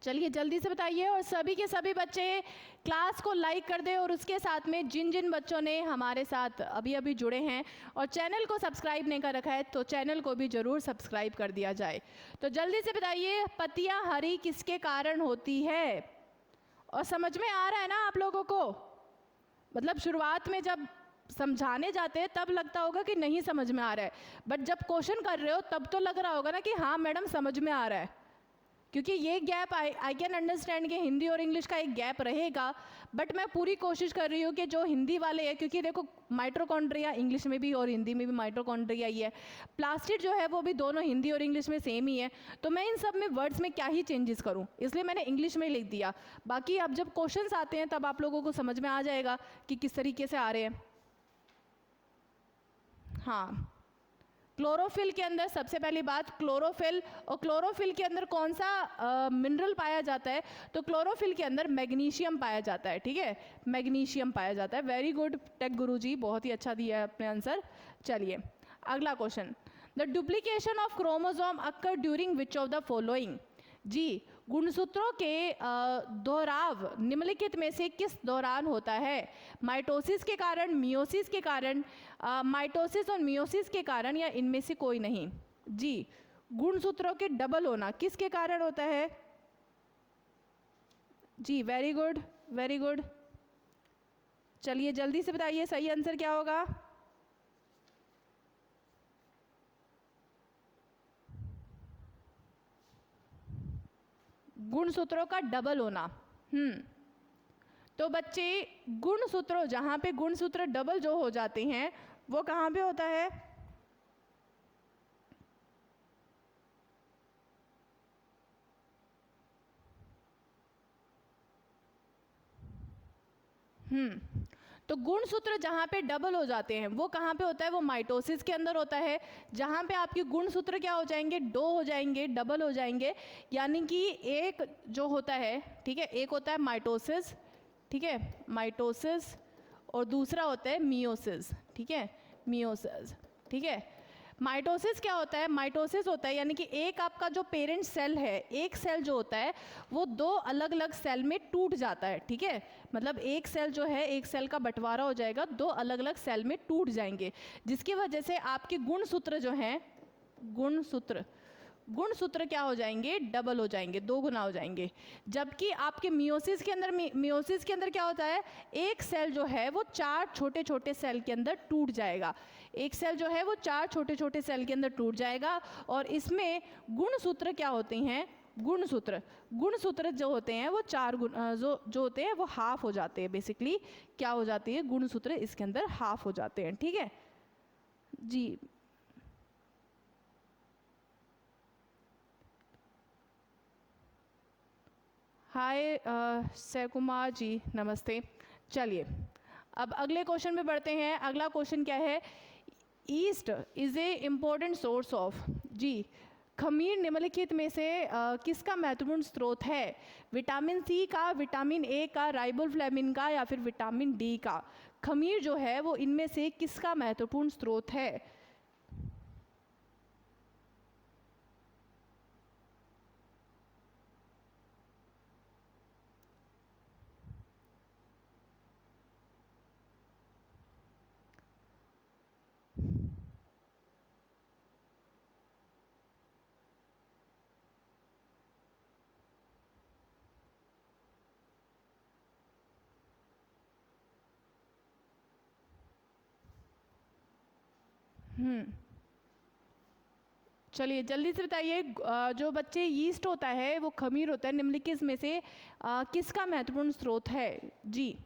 चलिए जल्दी से बताइए, और सभी के सभी बच्चे क्लास को लाइक कर दें, और उसके साथ में जिन जिन बच्चों ने हमारे साथ अभी अभी जुड़े हैं और चैनल को सब्सक्राइब नहीं कर रखा है, तो चैनल को भी ज़रूर सब्सक्राइब कर दिया जाए। तो जल्दी से बताइए, पत्तियां हरी किसके कारण होती है? और समझ में आ रहा है ना आप लोगों को? मतलब शुरुआत में जब समझाने जाते हैं तब लगता होगा कि नहीं समझ में आ रहा है, बट जब क्वेश्चन कर रहे हो तब तो लग रहा होगा ना कि हाँ मैडम समझ में आ रहा है। क्योंकि ये गैप आई कैन अंडरस्टैंड कि हिंदी और इंग्लिश का एक गैप रहेगा, बट मैं पूरी कोशिश कर रही हूँ कि जो हिंदी वाले हैं, क्योंकि देखो माइटोकॉन्ड्रिया इंग्लिश में भी और हिंदी में भी माइटोकॉन्ड्रिया ही है, प्लास्टिड जो है वो भी दोनों हिंदी और इंग्लिश में सेम ही है, तो मैं इन सब में वर्ड्स में क्या ही चेंजेस करूँ, इसलिए मैंने इंग्लिश में लिख दिया। बाकी अब जब क्वेश्चन आते हैं तब आप लोगों को समझ में आ जाएगा कि किस तरीके से आ रहे हैं। हाँ, क्लोरोफिल के अंदर सबसे पहली बात क्लोरोफिल, और क्लोरोफिल के अंदर कौन सा मिनरल पाया जाता है? तो क्लोरोफिल के अंदर मैग्नीशियम पाया जाता है, ठीक है, मैग्नीशियम पाया जाता है। वेरी गुड टेक गुरुजी, बहुत ही अच्छा दिया है आपने आंसर। चलिए अगला question, the duplication of chromosome occur during which of the following? जी, गुणसूत्रों के दोहराव निम्नलिखित में से किस दौरान होता है? माइटोसिस के कारण, मियोसिस के कारण, माइटोसिस और मियोसिस के कारण, या इनमें से कोई नहीं? जी, गुणसूत्रों के डबल होना किसके कारण होता है? जी वेरी गुड, वेरी गुड। चलिए जल्दी से बताइए सही आंसर क्या होगा? गुणसूत्रों का डबल होना। तो बच्चे गुणसूत्रों, जहां पे गुणसूत्र डबल जो हो जाते हैं वो कहां पे होता है? तो गुणसूत्र जहाँ पे डबल हो जाते हैं वो कहाँ पे होता है? वो माइटोसिस के अंदर होता है, जहाँ पे आपके गुणसूत्र क्या हो जाएंगे? दो हो जाएंगे, डबल हो जाएंगे। यानी कि एक जो होता है, ठीक है, एक होता है माइटोसिस, ठीक है, माइटोसिस, और दूसरा होता है मियोसिस, ठीक है, मियोसिस, ठीक है। माइटोसिस क्या होता है? माइटोसिस होता है यानी कि एक आपका जो पेरेंट सेल है, एक सेल जो होता है वो दो अलग अलग सेल में टूट जाता है, ठीक है, मतलब एक सेल जो है, एक सेल का बंटवारा हो जाएगा, दो अलग अलग सेल में टूट जाएंगे, जिसकी वजह से आपके गुणसूत्र जो हैं, गुणसूत्र क्या हो जाएंगे? डबल हो जाएंगे, दो गुना हो जाएंगे। जबकि आपके मियोसिस के अंदर क्या होता है? एक सेल जो है वो चार छोटे छोटे सेल के अंदर टूट जाएगा, एक सेल जो है वो चार छोटे छोटे सेल के अंदर टूट जाएगा। और इसमें गुणसूत्र क्या होते हैं? गुणसूत्र जो होते हैं वो चार जो होते हैं वो हाफ हो जाते हैं, बेसिकली क्या हो जाती है? गुणसूत्र इसके अंदर हाफ हो जाते हैं, ठीक है जी। हाय सय कुमार जी, नमस्ते। चलिए अब अगले क्वेश्चन में बढ़ते हैं। अगला क्वेश्चन क्या है? Yeast is a important source of, जी खमीर निम्नलिखित में से किसका महत्वपूर्ण स्रोत है? विटामिन सी का, विटामिन ए का, राइबोफ्लेविन का, या फिर विटामिन डी का? खमीर जो है वो इनमें से किसका महत्वपूर्ण स्रोत है? चलिए जल्दी से बताइए, जो बच्चे यीस्ट होता है वो खमीर होता है, निम्नलिखित में से किसका महत्वपूर्ण स्रोत है? जी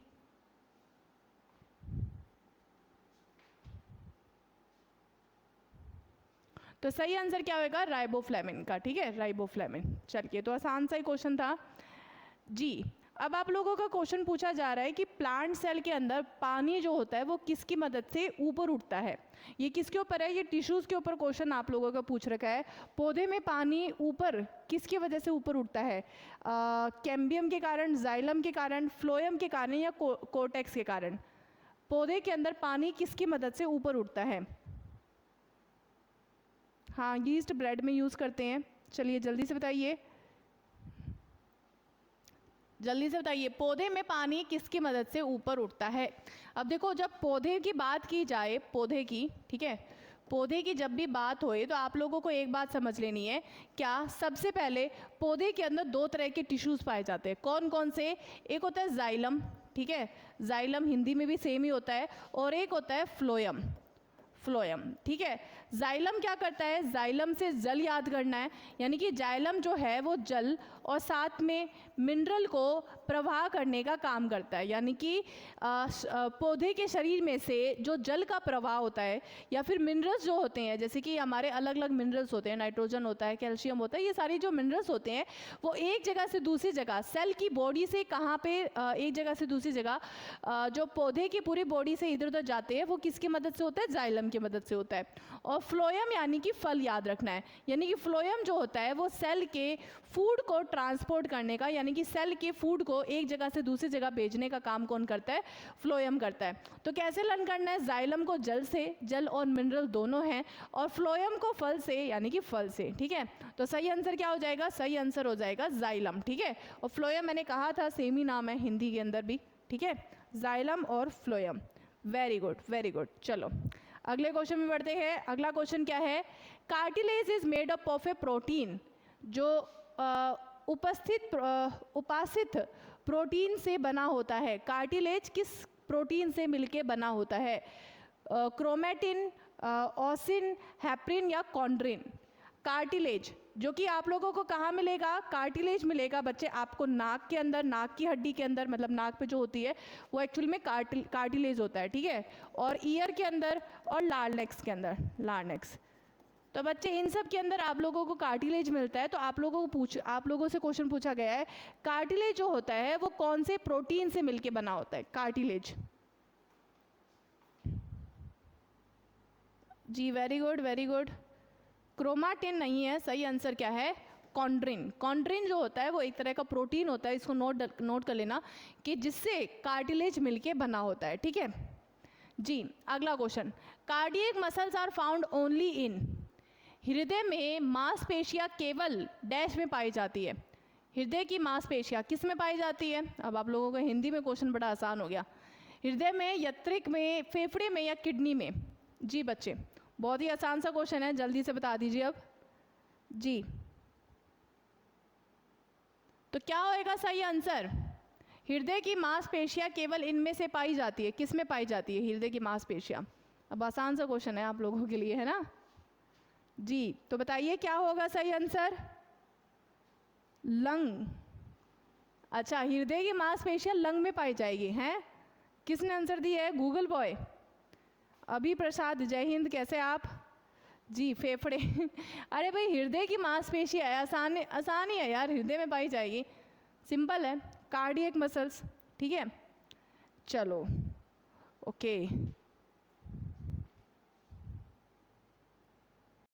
तो सही आंसर क्या होगा? राइबोफ्लेविन का। ठीक है, राइबोफ्लेविन। चलिए तो आसान सा ही क्वेश्चन था जी। अब आप लोगों का क्वेश्चन पूछा जा रहा है कि प्लांट सेल के अंदर पानी जो होता है वो किसकी मदद से ऊपर उठता है? ये किसके ऊपर है? ये टिश्यूज़ के ऊपर क्वेश्चन आप लोगों का पूछ रखा है। पौधे में पानी ऊपर किसकी वजह से ऊपर उठता है? कैम्बियम के कारण, जाइलम के कारण, फ्लोएम के कारण, या कोर्टेक्स के कारण? पौधे के अंदर पानी किसकी मदद से ऊपर उठता है? हाँ, यीस्ट ब्रेड में यूज़ करते हैं। चलिए जल्दी से बताइए, जल्दी से बताइए, पौधे में पानी किसकी मदद से ऊपर उठता है? अब देखो, जब पौधे की बात की जाए, पौधे की, ठीक है, पौधे की जब भी बात होए तो आप लोगों को एक बात समझ लेनी है। क्या? सबसे पहले पौधे के अंदर दो तरह के टिश्यूज़ पाए जाते हैं। कौन कौन से? एक होता है जाइलम, ठीक है, जाइलम हिंदी में भी सेम ही होता है, और एक होता है फ्लोएम। फ्लोएम, ठीक है। जाइलम क्या करता है? जाइलम से जल याद करना है, यानी कि जाइलम जो है वो जल और साथ में मिनरल को प्रवाह करने का काम करता है। यानी कि पौधे के शरीर में से जो जल का प्रवाह होता है या फिर मिनरल्स जो होते हैं, जैसे कि हमारे अलग अलग मिनरल्स होते हैं, नाइट्रोजन होता है, कैल्शियम होता है, ये सारी जो मिनरल्स होते हैं वो एक जगह से दूसरी जगह, सेल की बॉडी से कहाँ पे एक जगह से दूसरी जगह जो पौधे की पूरी बॉडी से इधर उधर जाते हैं, वो किसकी मदद से होता है? जाइलम की मदद से होता है। और फ्लोएम यानी कि फल याद रखना है, यानी कि फ्लोएम जो होता है वो सेल के फूड को ट्रांसपोर्ट करने का, यानी कि सेल के फूड को एक जगह से दूसरी जगह भेजने का काम कौन करता है? फ्लोएम करता है। तो कैसे लर्न करना है? जाइलम को जल से, जल और मिनरल दोनों हैं, और फ्लोएम को फल से, यानी कि फल से। ठीक है, तो सही आंसर क्या हो जाएगा? सही आंसर हो जाएगा जाइलम। ठीक है, और फ्लोएम मैंने कहा था सेम ही नाम है हिंदी के अंदर भी। ठीक है, जाइलम और phloem. Very good, very good. चलो अगले क्वेश्चन में बढ़ते हैं। अगला क्वेश्चन क्या है? Cartilage is made up of A protein, जो उपासित प्रोटीन से बना होता है। कार्टिलेज किस प्रोटीन से मिलके बना होता है? क्रोमेटिन, ऑसिन, हेप्रिन या कॉन्ड्रिन? कार्टिलेज जो कि आप लोगों को कहाँ मिलेगा? कार्टिलेज मिलेगा बच्चे आपको नाक के अंदर, नाक की हड्डी के अंदर, मतलब नाक पे जो होती है वो एक्चुअल में कार्टिलेज होता है। ठीक है, और ईयर के अंदर और लार्नेक्स के अंदर, लार्नेक्स। तो बच्चे इन सब के अंदर आप लोगों को कार्टिलेज मिलता है। तो आप लोगों से क्वेश्चन पूछा गया है, कार्टिलेज जो होता है वो कौन से प्रोटीन से मिलके बना होता है? कार्टिलेज। जी very good, very good. Chromatin नहीं है, सही आंसर क्या है? कॉन्ड्रिन। कॉन्ड्रिन जो होता है वो एक तरह का प्रोटीन होता है, इसको नोट कर लेना, कि जिससे कार्टिलेज मिलके बना होता है। ठीक है जी। अगला question, cardiac muscles are found only in, हृदय में मांसपेशियां केवल डैश में पाई जाती है। हृदय की मांसपेशियां किस में पाई जाती है? अब आप लोगों को हिंदी में क्वेश्चन बड़ा आसान हो गया। हृदय में, यकृत में, फेफड़े में या किडनी में? जी बच्चे बहुत ही आसान सा क्वेश्चन है, जल्दी से बता दीजिए अब जी। तो क्या होएगा सही आंसर? हृदय की मांसपेशियां केवल इनमें से पाई जाती है। किस में पाई जाती है हृदय की मांसपेशियां? अब आसान सा क्वेश्चन है आप लोगों के लिए, है ना जी। तो बताइए क्या होगा सही आंसर? लंग। अच्छा, हृदय की मांसपेशियां लंग में पाई जाएगी, हैं? किसने आंसर दिया है? गूगल बॉय अभी प्रसाद, जय हिंद, कैसे आप जी? फेफड़े अरे भाई हृदय की मांसपेशी है, आसान आसान ही है यार, हृदय में पाई जाएगी। सिंपल है, कार्डियक मसल्स। ठीक है, चलो ओके।